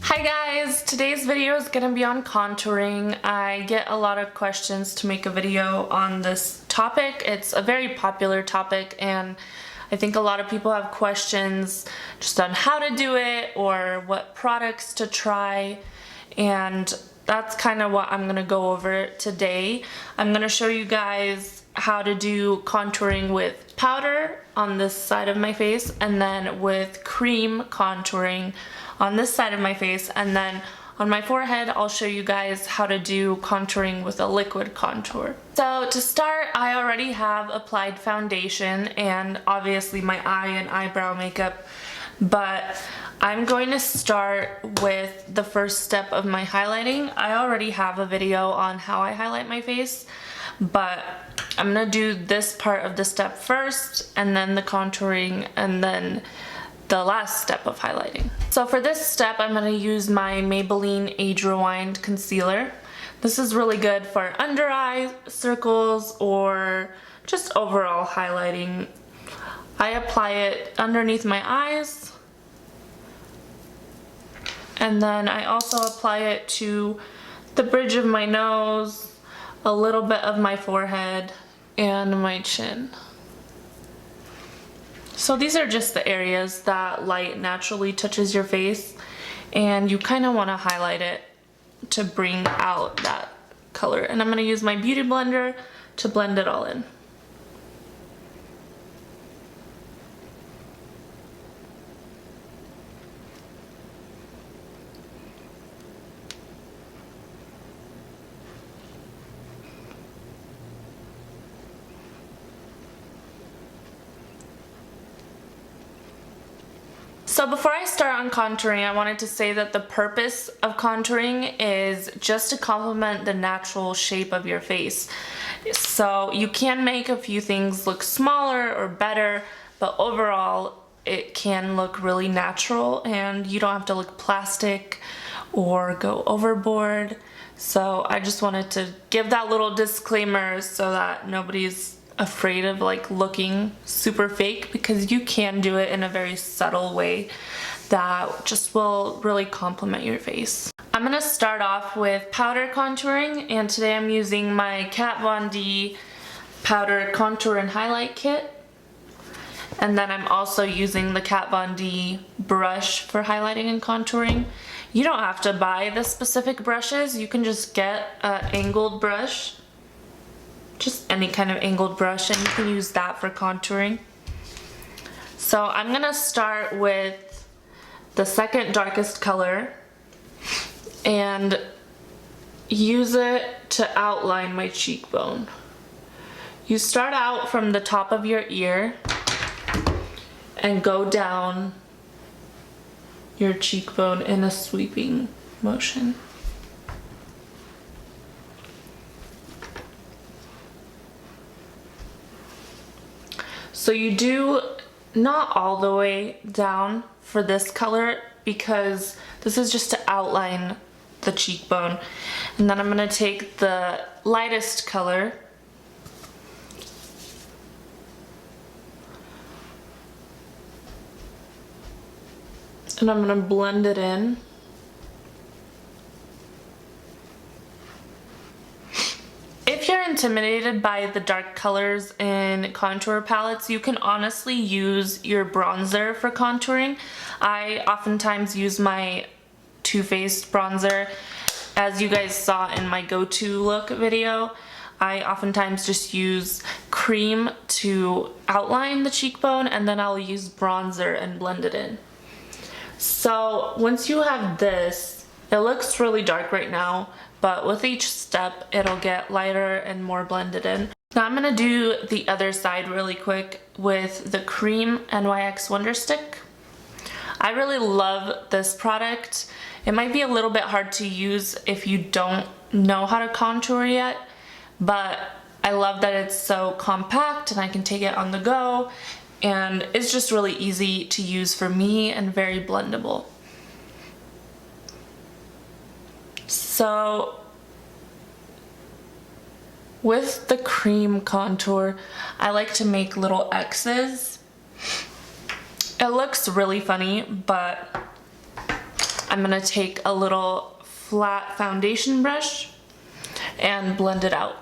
Hi guys, today's video is going to be on contouring. I get a lot of questions to make a video on this topic. It's a very popular topic and I think a lot of people have questions just on how to do it or what products to try, and that's kind of what I'm going to go over today. I'm going to show you guys how to do contouring with powder on this side of my face and then with cream contouring on this side of my face, and then on my forehead I'll show you guys how to do contouring with a liquid contour. So to start, I already have applied foundation and obviously my eye and eyebrow makeup, but I'm going to start with the first step of my highlighting. I already have a video on how I highlight my face, but I'm gonna do this part of the step first and then the contouring and then the last step of highlighting. So for this step, I'm going to use my Maybelline Age Rewind Concealer. This is really good for under eye circles or just overall highlighting. I apply it underneath my eyes, and then I also apply it to the bridge of my nose, a little bit of my forehead, and my chin. So these are just the areas that light naturally touches your face, and you kind of want to highlight it to bring out that color. And I'm going to use my beauty blender to blend it all in. So before I start on contouring, I wanted to say that the purpose of contouring is just to complement the natural shape of your face. So you can make a few things look smaller or better, but overall it can look really natural and you don't have to look plastic or go overboard. So I just wanted to give that little disclaimer so that nobody's afraid of like looking super fake, because you can do it in a very subtle way that just will really complement your face. I'm gonna start off with powder contouring, and today I'm using my Kat Von D powder contour and highlight kit, and then I'm also using the Kat Von D brush for highlighting and contouring. You don't have to buy the specific brushes, you can just get an angled brush, just any kind of angled brush, and you can use that for contouring. So I'm gonna start with the second darkest color and use it to outline my cheekbone. You start out from the top of your ear and go down your cheekbone in a sweeping motion. So you do not all the way down for this color because this is just to outline the cheekbone. And then I'm going to take the lightest color and I'm going to blend it in. If you're intimidated by the dark colors in contour palettes, you can honestly use your bronzer for contouring. I oftentimes use my Too Faced bronzer. As you guys saw in my go-to look video, I oftentimes just use cream to outline the cheekbone and then I'll use bronzer and blend it in. So once you have this, it looks really dark right now, but with each step it'll get lighter and more blended in. Now I'm gonna do the other side really quick with the cream NYX Wonder Stick. I really love this product. It might be a little bit hard to use if you don't know how to contour yet, but I love that it's so compact and I can take it on the go, and it's just really easy to use for me and very blendable. So With the cream contour, I like to make little X's. It looks really funny, but I'm gonna take a little flat foundation brush and blend it out.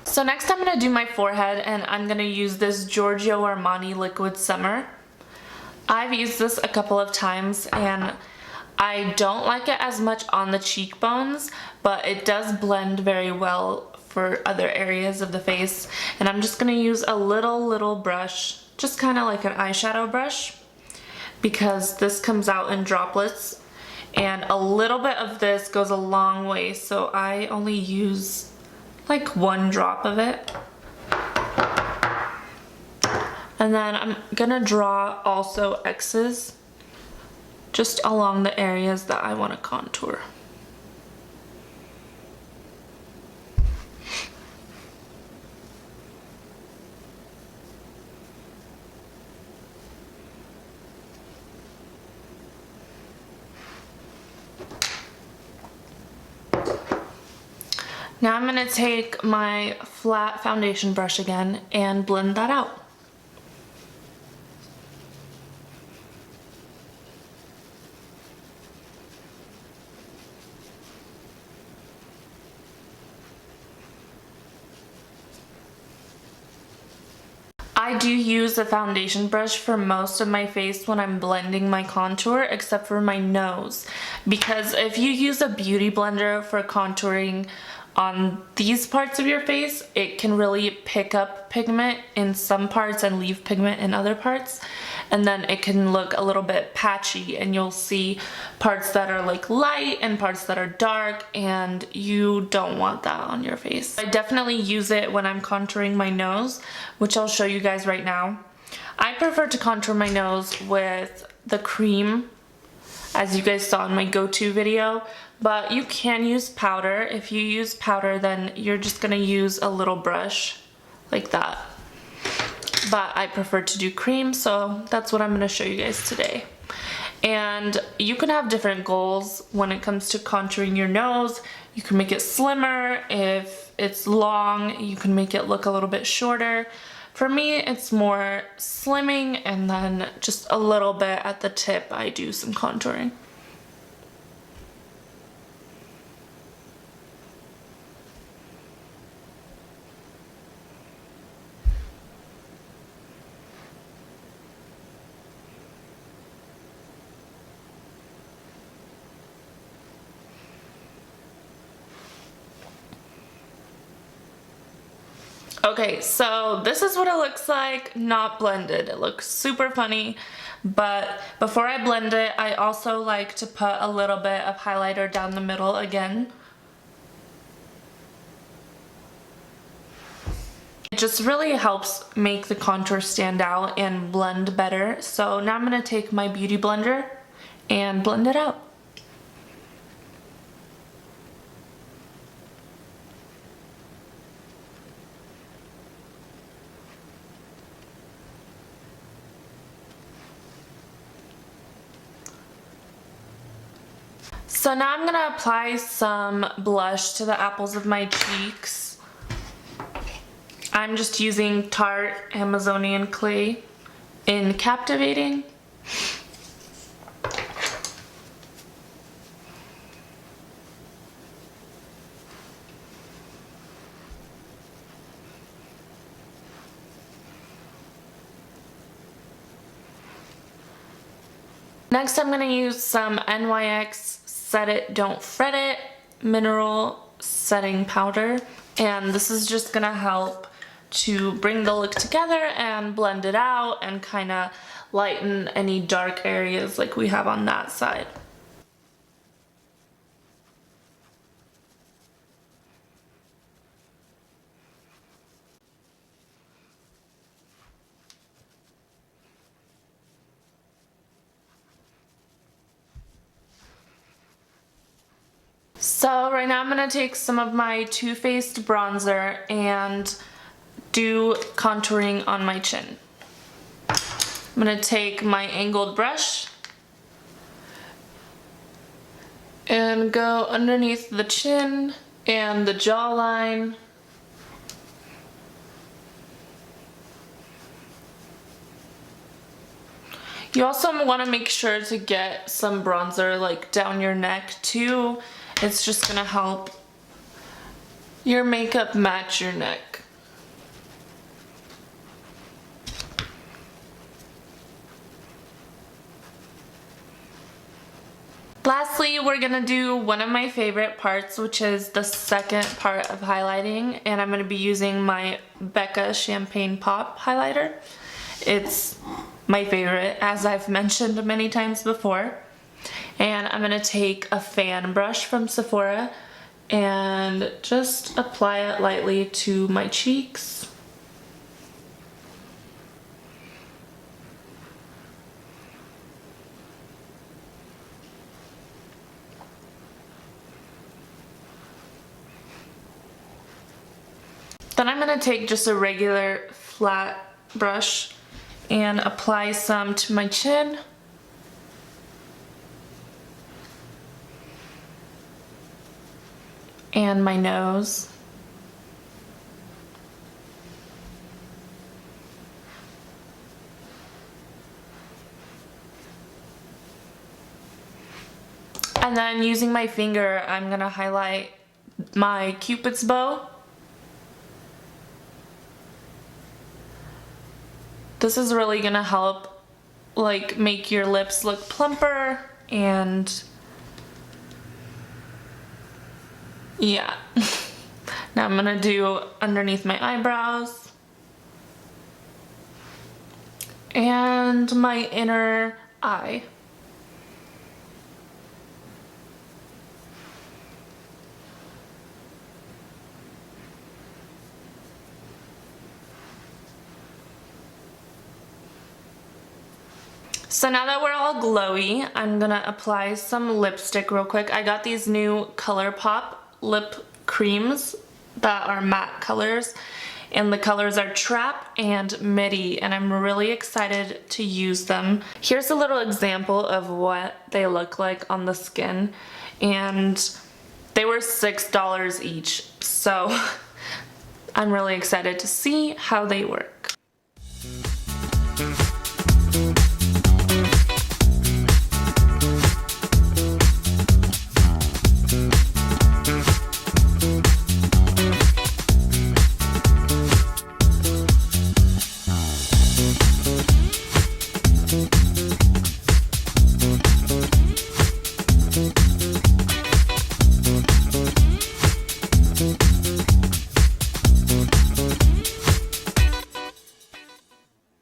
So next I'm gonna do my forehead, and I'm gonna use this Giorgio Armani Liquid Summer. I've used this a couple of times and I don't like it as much on the cheekbones, but it does blend very well for other areas of the face. And I'm just gonna use a little brush, just kind of like an eyeshadow brush, because this comes out in droplets, and a little bit of this goes a long way, so I only use like 1 drop of it. And then I'm gonna draw also X's just along the areas that I want to contour. Now I'm gonna take my flat foundation brush again and blend that out. I do use a foundation brush for most of my face when I'm blending my contour, except for my nose, because if you use a beauty blender for contouring on these parts of your face, it can really pick up pigment in some parts and leave pigment in other parts, and then it can look a little bit patchy, and you'll see parts that are like light and parts that are dark, and you don't want that on your face. I definitely use it when I'm contouring my nose, which I'll show you guys right now. I prefer to contour my nose with the cream, as you guys saw in my go-to video, but you can use powder. If you use powder, then you're just gonna use a little brush like that. But I prefer to do cream, so that's what I'm gonna show you guys today. And you can have different goals when it comes to contouring your nose. You can make it slimmer. If it's long, you can make it look a little bit shorter. For me, it's more slimming, and then just a little bit at the tip I do some contouring. Okay, so this is what it looks like, not blended. It looks super funny, but before I blend it, I also like to put a little bit of highlighter down the middle again. It just really helps make the contour stand out and blend better. So now I'm gonna take my beauty blender and blend it out. So now I'm gonna apply some blush to the apples of my cheeks. I'm just using Tarte Amazonian Clay in Captivating. Next I'm gonna use some NYX Set It Don't Fret It mineral setting powder, and this is just gonna help to bring the look together and blend it out and kind of lighten any dark areas like we have on that side. So right now I'm going to take some of my Too Faced bronzer and do contouring on my chin. I'm gonna take my angled brush and go underneath the chin and the jawline. You also want to make sure to get some bronzer like down your neck too. It's just gonna help your makeup match your neck. Lastly, we're gonna do one of my favorite parts, which is the second part of highlighting, and I'm gonna be using my Becca Champagne Pop highlighter. It's my favorite, as I've mentioned many times before. And I'm gonna take a fan brush from Sephora and just apply it lightly to my cheeks. Then I'm gonna take just a regular flat brush and apply some to my chin. And my nose. And then using my finger, I'm gonna highlight my Cupid's bow. This is really gonna help like make your lips look plumper, and yeah. Now I'm gonna do underneath my eyebrows and my inner eye. So now that we're all glowy, I'm gonna apply some lipstick real quick. I got these new Colourpop lip creams that are matte colors, and the colors are Trap and Midi, and I'm really excited to use them. Here's a little example of what they look like on the skin, and they were $6 each, so I'm really excited to see how they work.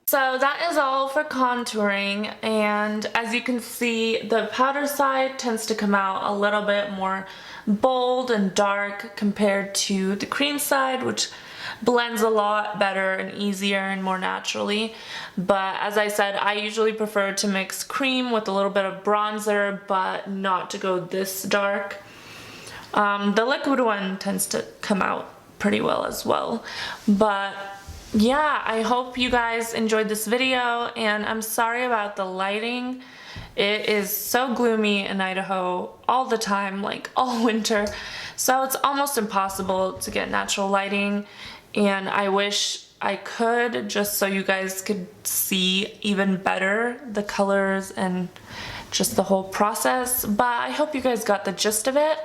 So that is all for contouring, and as you can see, the powder side tends to come out a little bit more bold and dark compared to the cream side, which blends a lot better and easier and more naturally. But as I said, I usually prefer to mix cream with a little bit of bronzer, but not to go this dark. The liquid one tends to come out pretty well as well. But yeah, I hope you guys enjoyed this video, and I'm sorry about the lighting. It is so gloomy in Idaho all the time, like all winter, so it's almost impossible to get natural lighting, and I wish I could, just so you guys could see even better the colors and just the whole process. But I hope you guys got the gist of it.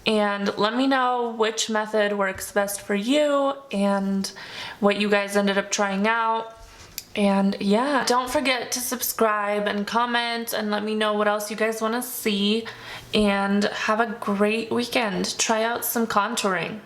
And let me know which method works best for you and what you guys ended up trying out. And yeah, don't forget to subscribe and comment and let me know what else you guys want to see. And have a great weekend. Try out some contouring.